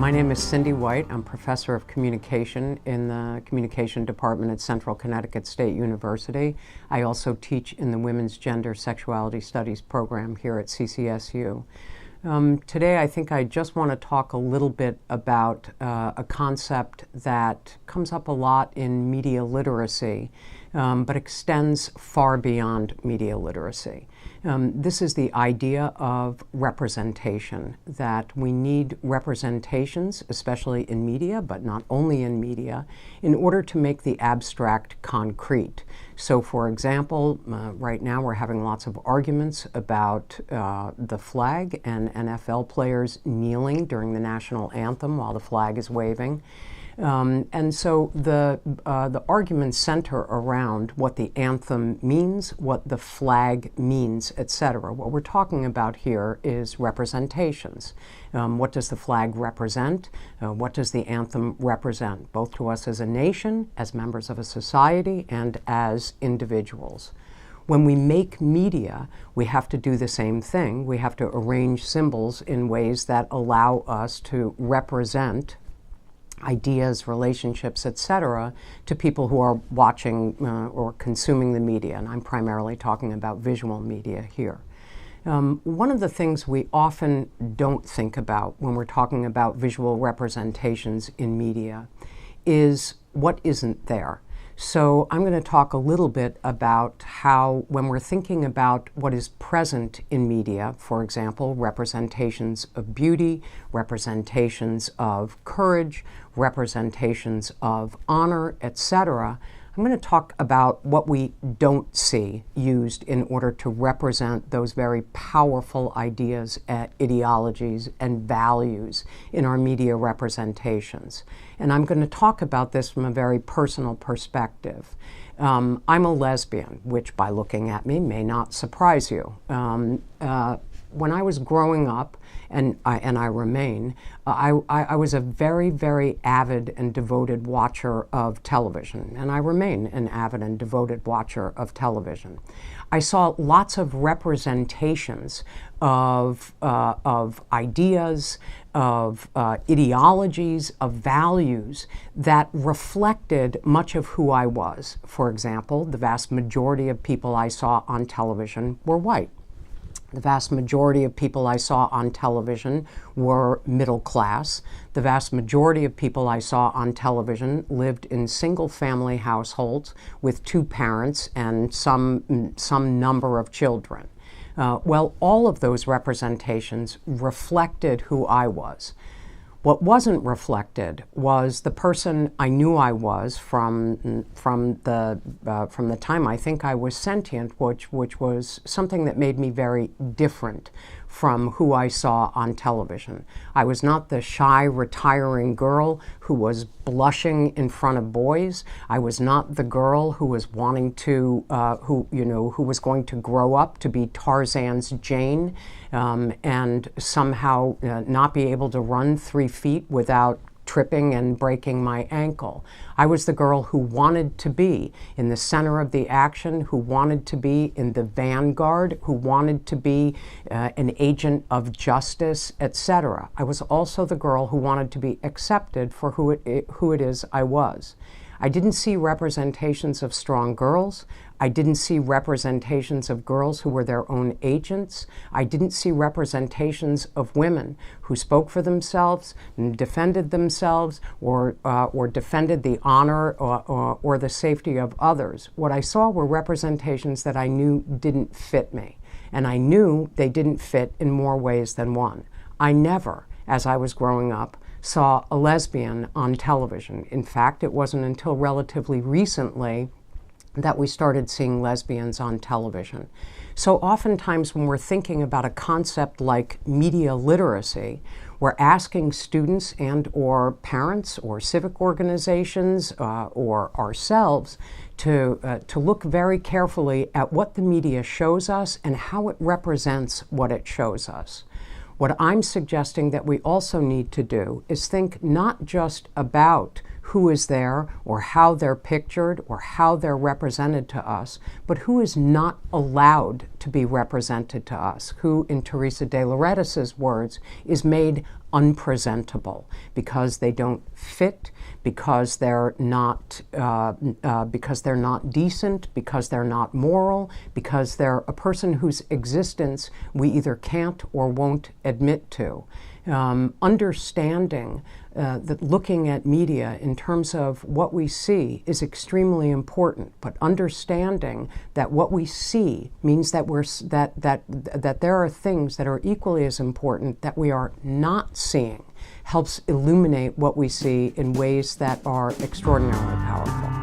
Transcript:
My name is Cindy White. I'm professor of communication in the communication department at Central Connecticut State University. I also teach in the Women's Gender Sexuality Studies program here at CCSU. Today I think I just want to talk a little bit about a concept that comes up a lot in media literacy, but extends far beyond media literacy. This is the idea of representation, that we need representations, especially in media, but not only in media, in order to make the abstract concrete. So, for example, right now we're having lots of arguments about the flag and NFL players kneeling during the national anthem while the flag is waving. And so the arguments center around what the anthem means, what the flag means, etc. What we're talking about here is representations. What does the flag represent? What does the anthem represent, both to us as a nation, as members of a society, and as individuals? When we make media, we have to do the same thing. We have to arrange symbols in ways that allow us to represent ideas, relationships, etc., to people who are watching or consuming the media, and I'm primarily talking about visual media here. One of the things we often don't think about when we're talking about visual representations in media is what isn't there. So I'm going to talk a little bit about how, when we're thinking about what is present in media, for example, representations of beauty, representations of courage, representations of honor, etc., I'm going to talk about what we don't see used in order to represent those very powerful ideas, ideologies, and values in our media representations. And I'm going to talk about this from a very personal perspective. I'm a lesbian, which by looking at me may not surprise you. When I was growing up, and I remain, I was a very, very avid and devoted watcher of television, and I remain an avid and devoted watcher of television. I saw lots of representations of ideas, of ideologies, of values that reflected much of who I was. For example, the vast majority of people I saw on television were white. The vast majority of people I saw on television were middle class. The vast majority of people I saw on television lived in single-family households with two parents and some number of children. Well, all of those representations reflected who I was. What wasn't reflected was the person I knew I was from the time I think I was sentient, which was something that made me very different from who I saw on television. I was not the shy, retiring girl who was blushing in front of boys. I was not the girl who was wanting to, who was going to grow up to be Tarzan's Jane and somehow not be able to run 3 feet without tripping and breaking my ankle. I was the girl who wanted to be in the center of the action, who wanted to be in the vanguard, who wanted to be an agent of justice, etc. I was also the girl who wanted to be accepted for who it is I was. I didn't see representations of strong girls. I didn't see representations of girls who were their own agents. I didn't see representations of women who spoke for themselves and defended themselves or defended the honor or the safety of others. What I saw were representations that I knew didn't fit me, and I knew they didn't fit in more ways than one. I never, as I was growing up, saw a lesbian on television. In fact, it wasn't until relatively recently that we started seeing lesbians on television. So oftentimes when we're thinking about a concept like media literacy, we're asking students and or parents or civic organizations or ourselves to look very carefully at what the media shows us and how it represents what it shows us. What I'm suggesting that we also need to do is think not just about who is there or how they're pictured or how they're represented to us, but who is not allowed to be represented to us, who, in Teresa de Lauretis' words, is made unpresentable because they don't fit, because they're not decent, because they're not moral, because they're a person whose existence we either can't or won't admit to. Understanding that looking at media in terms of what we see is extremely important, but understanding that what we see means that that there are things that are equally as important that we are not seeing helps illuminate what we see in ways that are extraordinarily powerful.